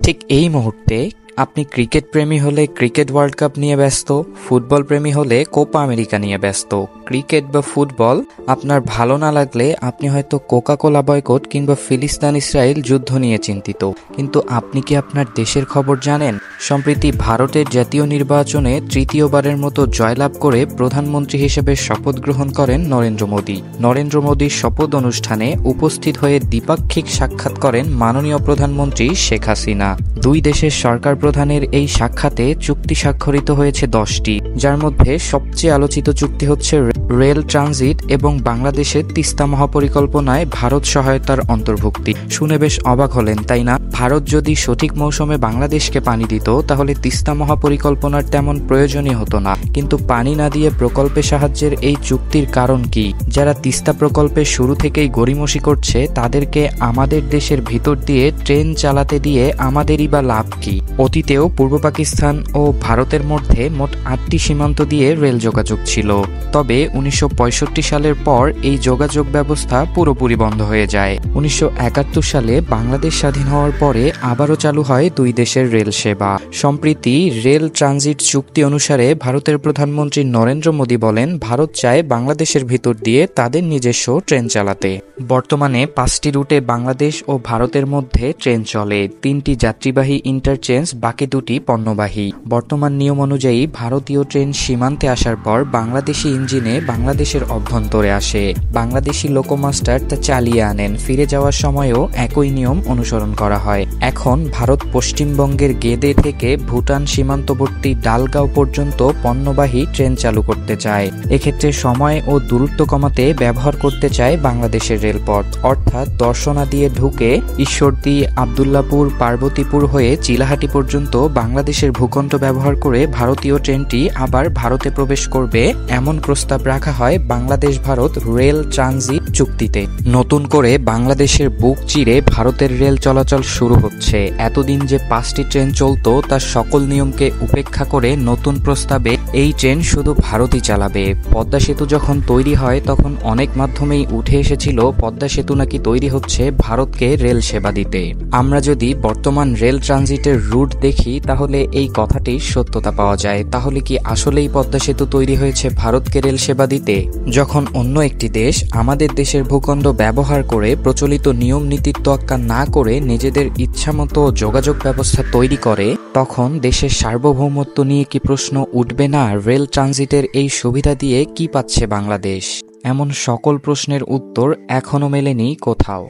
ঠিক এই মুহূর্তে আপনি ক্রিকেট প্রেমী হলে ক্রিকেট ওয়ার্ল্ড কাপ নিয়ে ব্যস্ত, ফুটবল প্রেমী হলে কোপা আমেরিকা নিয়ে ব্যস্ত। ক্রিকেট বা ফুটবল আপনার ভালো না লাগলে আপনি হয়তো কোকা কোলা বয়কট কিংবা ফিলিস্তিন ইসরায়েল যুদ্ধ নিয়ে চিন্তিত। কিন্তু আপনি কি আপনার দেশের খবর জানেন? সম্প্রতি ভারতের জাতীয় নির্বাচনে তৃতীয়বারের মতো জয়লাভ করে প্রধানমন্ত্রী হিসেবে শপথ গ্রহণ করেন নরেন্দ্র মোদী। নরেন্দ্র মোদীর শপথ অনুষ্ঠানে উপস্থিত হয়ে দ্বিপাক্ষিক সাক্ষাৎ করেন মাননীয় প্রধানমন্ত্রী শেখ হাসিনা। দুই দেশের সরকার প্রধানের এই সাক্ষাতে চুক্তি স্বাক্ষরিত হয়েছে 10টি, যার মধ্যে সবচেয়ে আলোচিত চুক্তি হচ্ছে রেল ট্রানজিট এবং বাংলাদেশের তিস্তা মহাপরিকল্পনায় ভারত সহায়তার অন্তর্ভুক্তি। শুনে বেশ অবাক হলেন, তাই না? ভারত যদি সঠিক মৌসুমে বাংলাদেশকে পানি দিত তাহলে তিস্তা মহাপরিকল্পনার তেমন প্রয়োজনই হতো না। কিন্তু পানি না দিয়ে প্রকল্পে সাহায্যের এই চুক্তির কারণ কি? যারা তিস্তা প্রকল্পের শুরু থেকেই গড়িমসি করছে তাদেরকে আমাদের দেশের ভিতর দিয়ে ট্রেন চালাতে দিয়ে আমাদেরই বা লাভ কি? অতীতেও পূর্ব পাকিস্তান ও ভারতের মধ্যে মোট 8টি সীমান্ত দিয়ে রেল যোগাযোগ ছিল। তবে 1965 সালের পর এই যোগাযোগ ব্যবস্থা পুরোপুরি বন্ধ হয়ে যায়। 1971 সালে বাংলাদেশ স্বাধীন হওয়ার পরে আবারও চালু হয় দুই দেশের রেল সেবা। সম্প্রতি রেল ট্রানজিট চুক্তি অনুসারে ভারতের প্রধানমন্ত্রী নরেন্দ্র মোদী বলেন, ভারত চায় বাংলাদেশের ভিতর দিয়ে তাদের নিজস্ব ট্রেন চালাতে। বর্তমানে 5টি রুটে বাংলাদেশ ও ভারতের মধ্যে ট্রেন চলে, 3টি যাত্রীবাহী ইন্টারচেঞ্জ, বাকি 2টি পণ্যবাহী। বর্তমান নিয়ম অনুযায়ী ভারতীয় ট্রেন সীমান্তে আসার পর বাংলাদেশি ইঞ্জিনে বাংলাদেশের অভ্যন্তরে আসে। বাংলাদেশি লোকোমাস্টার তা চালিয়ে আনেন। ফিরে যাওয়ার সময়ও একই নিয়ম অনুসরণ করা হয়। এখন ভারত পশ্চিমবঙ্গের গেদে থেকে ভুটান সীমান্তবর্তী ডালগাঁও পর্যন্ত পণ্যবাহী ট্রেন চালু করতে চায়। এক্ষেত্রে সময় ও দূরত্ব কমাতে ব্যবহার করতে চায় বাংলাদেশের রেলপথ, অর্থাৎ দর্শনা দিয়ে ঢুকে ঈশ্বরদী, আবদুল্লাপুর, পার্বতীপুর হয়ে চিলাহাটি পর্যন্ত বাংলাদেশের ভূখণ্ড ব্যবহার করে ভারতীয় ট্রেনটি আবার ভারতে প্রবেশ করবে, এমন প্রস্তাব রাখা হয় বাংলাদেশ ভারত রেল ট্রানজিট চুক্তিতে। নতুন করে বাংলাদেশের বুক চিরে ভারতের রেল চলাচল শুরু হচ্ছে। এতদিন যে 5টি ট্রেন চলতো তার সকল নিয়মকে উপেক্ষা করে নতুন প্রস্তাবে এই ট্রেন শুধু ভারতই চালাবে। পদ্মা সেতু যখন তৈরি হয় তখন অনেক মাধ্যমেই উঠে এসেছিল পদ্মা সেতু নাকি তৈরি হচ্ছে ভারতকে রেল সেবা দিতে। আমরা যদি বর্তমান রেল ট্রানজিটের রুট দেখি তাহলে এই কথাটির সত্যতা পাওয়া যায়। তাহলে কি আসলেই পদ্মা সেতু তৈরি হয়েছে ভারতকে রেল সেবা দিতে? যখন অন্য একটি দেশ আমাদের দেশের ভূখণ্ড ব্যবহার করে প্রচলিত নিয়ম নীতির তোয়াক্কা না করে নিজেদের ইচ্ছামতো যোগাযোগ ব্যবস্থা তৈরি করে, তখন দেশের সার্বভৌমত্ব নিয়ে কি প্রশ্ন উঠবে না? রেল ট্রানজিটের এই সুবিধা দিয়ে কি পাচ্ছে বাংলাদেশ? এমন সকল প্রশ্নের উত্তর এখনো মেলেনি কোথাও।